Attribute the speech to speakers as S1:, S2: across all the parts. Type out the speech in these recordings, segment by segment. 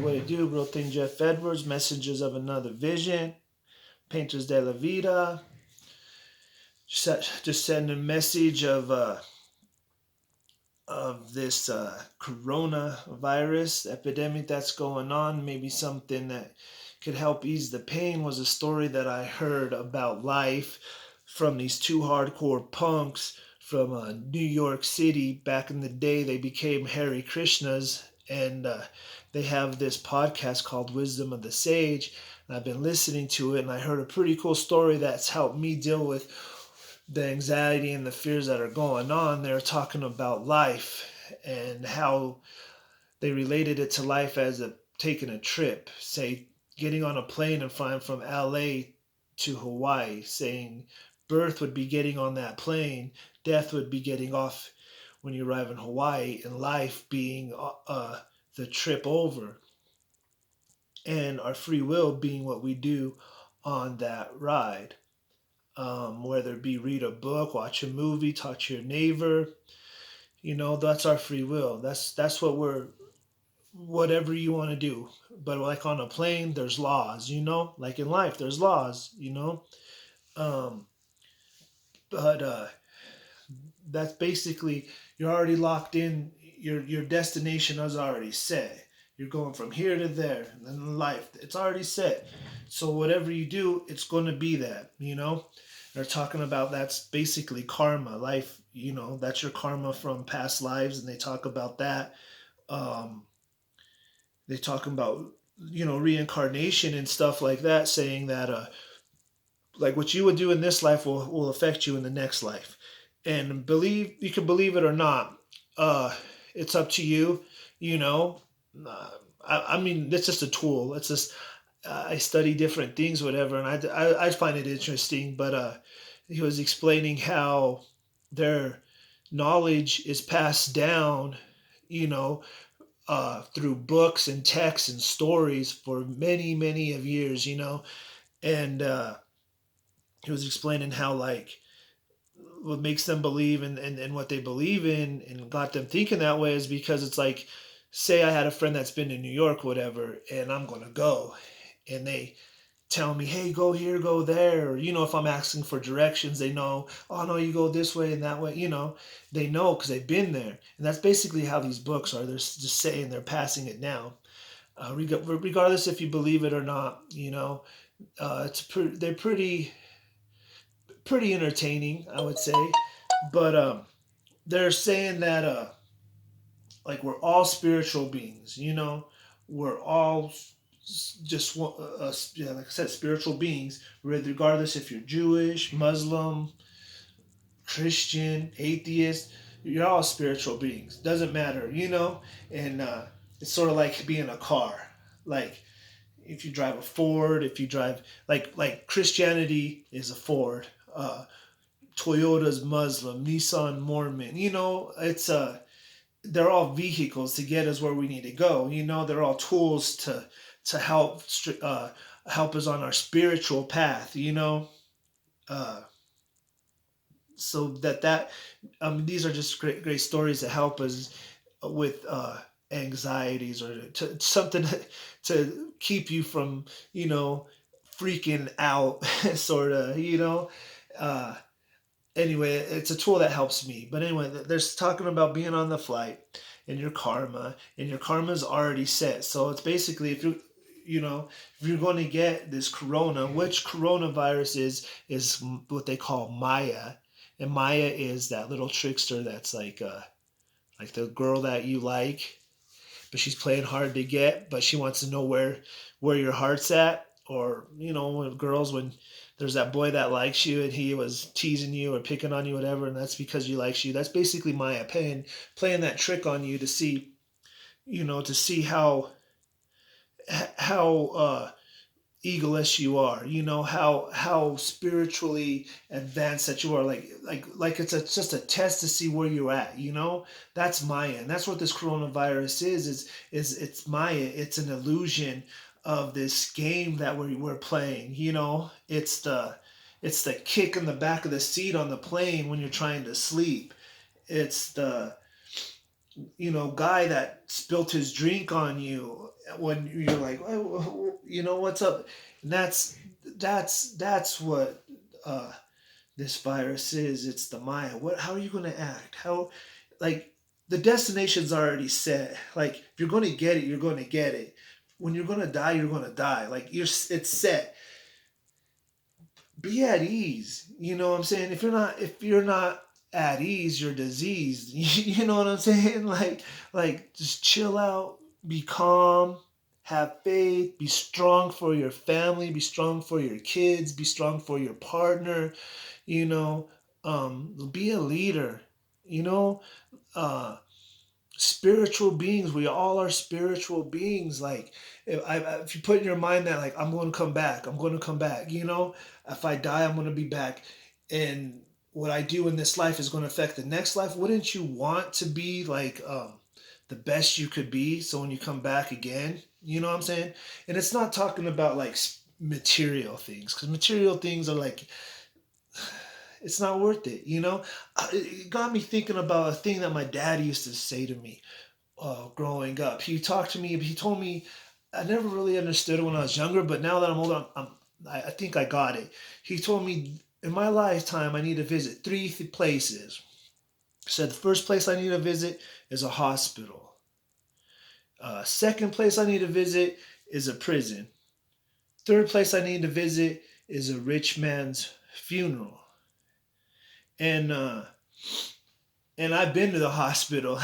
S1: what it do? Real thing, Jeff Edwards, Messengers of Another Vision, Painters de la Vida. Just send a message of this coronavirus epidemic that's going on. Maybe something that could help ease the pain was a story that I heard about life from these two hardcore punks from New York City. Back in the day, they became Hare Krishnas, and they have this podcast called Wisdom of the Sage. And I've been listening to it, and I heard a pretty cool story that's helped me deal with the anxiety and the fears that are going on. They're talking about life and how they related it to life as taking a trip, say getting on a plane and flying from LA to Hawaii, saying birth would be getting on that plane, death would be getting off when you arrive in Hawaii, and life being the trip over, and our free will being what we do on that ride. Whether it be read a book, watch a movie, talk to your neighbor, that's our free will. That's what we're whatever you want to do. But like on a plane, there's laws, like in life, there's laws. Um, but that's basically you're already locked in. Your destination is already set. You're going from here to there, and then life, it's already set. So whatever you do, it's going to be that. They're talking about that's basically karma. Life, that's your karma from past lives, and they talk about that. Um, they talk about reincarnation and stuff like that, saying that like what you would do in this life will affect you in the next life. And believe you can believe it or not, uh, it's up to you. You know, I mean, it's just a tool. It's just I study different things, whatever, and I find it interesting. But he was explaining how their knowledge is passed down, you know, through books and texts and stories for many, many of years, and he was explaining how like what makes them believe and what they believe in and got them thinking that way is because it's like, say I had a friend that's been to New York, whatever, and I'm gonna go, and they tell me, hey, go here, go there. Or, if I'm asking for directions, they know, oh, no, you go this way and that way. They know because they've been there. And that's basically how these books are. They're just saying they're passing it down. Regardless if you believe it or not, they're pretty entertaining, I would say. But they're saying that like we're all spiritual beings. We're all just yeah, like I said, spiritual beings. Regardless if you're Jewish, Muslim, Christian, atheist, you're all spiritual beings. Doesn't matter. And it's sort of like being a car. Like if you drive a Ford, if you drive like Christianity is a Ford. Toyota's Muslim, Nissan Mormon. It's they're all vehicles to get us where we need to go. They're all tools to help us on our spiritual path. Uh, so these are just great stories that help us with anxieties or something to keep you from freaking out, sort of. Uh, anyway, it's a tool that helps me. But anyway, there's talking about being on the flight and your karma is already set. So it's basically if you're going to get this corona, which coronavirus is what they call Maya, and Maya is that little trickster that's like the girl that you like, but she's playing hard to get, but she wants to know where your heart's at. Or when there's that boy that likes you and he was teasing you or picking on you, whatever, and that's because he likes you. That's basically Maya playing that trick on you to see, how egoless you are. How spiritually advanced that you are. Like it's just a test to see where you're at. That's Maya, and that's what this coronavirus is it's Maya. It's an illusion of this game that we're playing. It's the kick in the back of the seat on the plane when you're trying to sleep. It's the guy that spilt his drink on you when you're like, oh, you know what's up, and that's what uh, this virus is. It's the Maya. What? How are you going to act? How, like, the destination's already set. Like, if you're going to get it, you're going to get it. When you're going to die, you're going to die. Like, it's set. Be at ease. You know what I'm saying? If you're not at ease, you're diseased. You know what I'm saying? Like just chill out, be calm, have faith, be strong for your family, be strong for your kids, be strong for your partner, you know, be a leader, you know, uh spiritual beings. We all are spiritual beings. Like, if you put in your mind that, like, I'm going to come back, I'm going to come back, you know, if I die, I'm going to be back, and what I do in this life is going to affect the next life. Wouldn't you want to be like, the best you could be, so when you come back again, you know what I'm saying? And it's not talking about like material things, because material things are like, it's not worth it, you know. It got me thinking about a thing that my dad used to say to me growing up. He talked to me. He told me, I never really understood it when I was younger, but now that I'm older, I think I got it. He told me, in my lifetime, I need to visit three places. He said the first place I need to visit is a hospital. Second place I need to visit is a prison. Third place I need to visit is a rich man's funeral. And I've been to the hospital.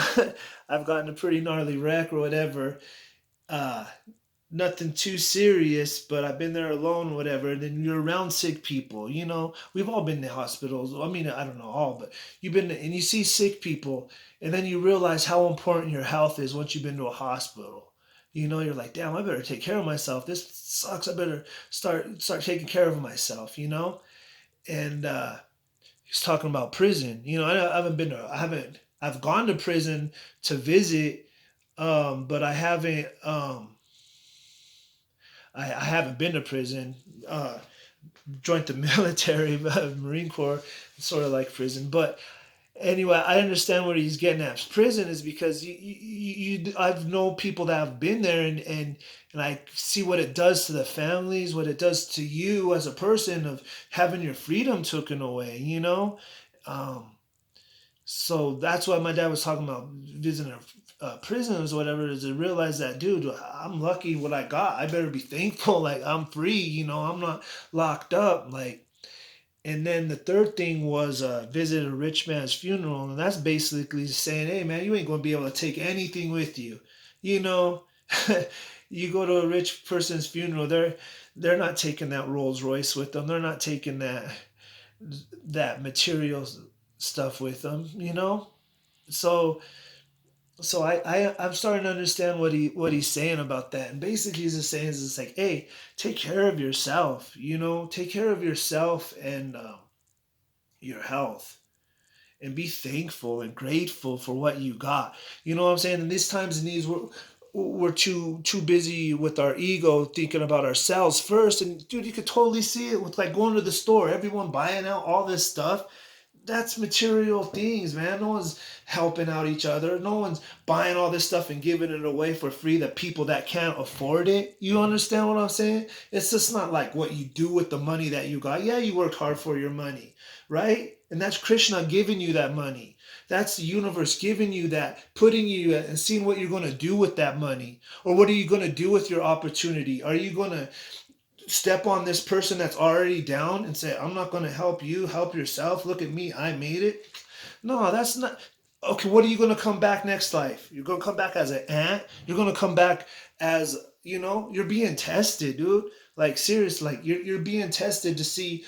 S1: I've gotten a pretty gnarly wreck or whatever. Uh, Nothing too serious, but I've been there alone, whatever. And then you're around sick people. You know, we've all been to hospitals. I mean, I don't know all, but you've been and you see sick people, and then you realize how important your health is once you've been to a hospital. You know, you're like, damn, I better take care of myself. This sucks. I better start taking care of myself. You know, and he's talking about prison. You know, I haven't been to, I haven't, I've gone to prison to visit, but I haven't been to prison. Joined the military, Marine Corps, sort of like prison. But anyway, I understand what he's getting at. Prison is because I've known people that have been there, and I see what it does to the families, what it does to you as a person of having your freedom taken away. You know, um, so that's why my dad was talking about visiting prisons or whatever, is to realize that, dude, I'm lucky what I got. I better be thankful. Like, I'm free, you know, I'm not locked up. Like, and then the third thing was visit a rich man's funeral. And that's basically saying, hey, man, you ain't going to be able to take anything with you. You know, you go to a rich person's funeral, they're not taking that Rolls Royce with them. They're not taking that material stuff with them, you know? So I'm starting to understand what he's saying about that. And basically he's just saying is, it's like, hey, take care of yourself, you know, take care of yourself and your health, and be thankful and grateful for what you got. You know what I'm saying? In these times and these, we're too busy with our ego thinking about ourselves first. And dude, you could totally see it with like going to the store, everyone buying out all this stuff. That's material things, man. No one's helping out each other. No one's buying all this stuff and giving it away for free to people that can't afford it. You understand what I'm saying? It's just not like what you do with the money that you got. Yeah, you worked hard for your money, right? And that's Krishna giving you that money. That's the universe giving you that, putting you and seeing what you're going to do with that money. Or what are you going to do with your opportunity? Are you going to step on this person that's already down and say, I'm not going to help you, help yourself? Look at me, I made it. No, that's not. Okay, what are you going to come back next life? You're going to come back as an ant? You're going to come back as, you know, you're being tested, dude. Like, serious, like, you're being tested to see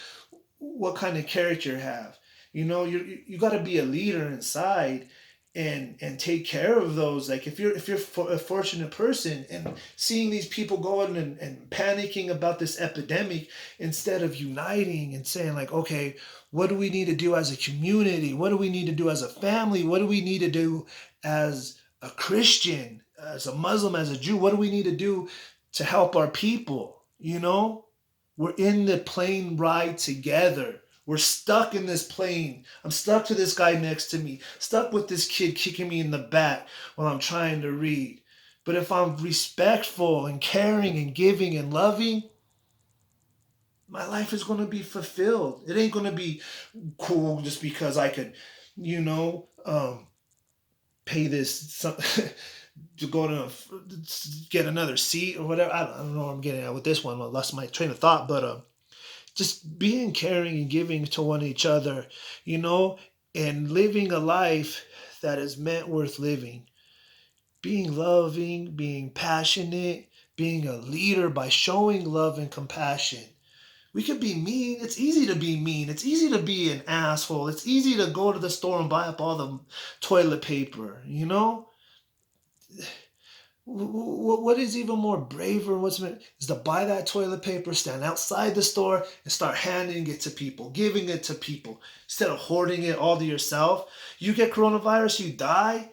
S1: what kind of character you have. You know, you got to be a leader inside, and take care of those. Like, if you're a fortunate person and seeing these people going and panicking about this epidemic, instead of uniting and saying like, okay, what do we need to do as a community? What do we need to do as a family? What do we need to do as a Christian, as a Muslim, as a Jew? What do we need to do to help our people? You know, we're in the plane ride together. We're stuck in this plane. I'm stuck to this guy next to me, stuck with this kid kicking me in the back while I'm trying to read. But if I'm respectful and caring and giving and loving, my life is going to be fulfilled. It ain't going to be cool just because I could, you know, pay this to go to get another seat or whatever. I don't know where I'm getting at with this one. I lost my train of thought, but just being caring and giving to one each other, you know, and living a life that is meant worth living. Being loving, being passionate, being a leader by showing love and compassion. We could be mean. It's easy to be mean. It's easy to be an asshole. It's easy to go to the store and buy up all the toilet paper, you know? What is even more braver? Is to buy that toilet paper, stand outside the store, and start handing it to people, giving it to people instead of hoarding it all to yourself. You get coronavirus, you die.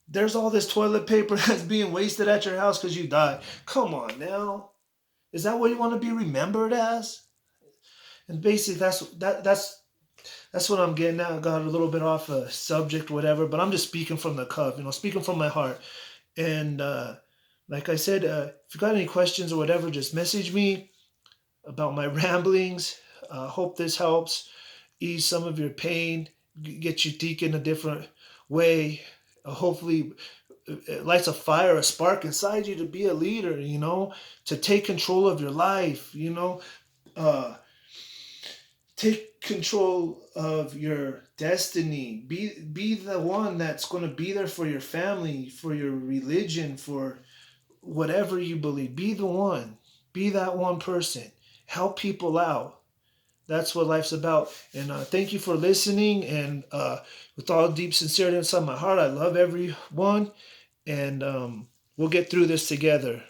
S1: There's all this toilet paper that's being wasted at your house because you died. Come on now, is that what you want to be remembered as? And basically, that's what I'm getting at. I got a little bit off a subject, whatever, but I'm just speaking from the cuff, speaking from my heart. And like I said, if you got any questions or whatever, just message me about my ramblings. Hope this helps ease some of your pain, get you thinking a different way. Hopefully, it lights a fire, a spark inside you to be a leader, to take control of your life, uh, take control of your destiny. Be the one that's going to be there for your family, for your religion, for whatever you believe. Be the one. Be that one person. Help people out. That's what life's about. And thank you for listening. And with all deep sincerity inside my heart, I love everyone. And we'll get through this together.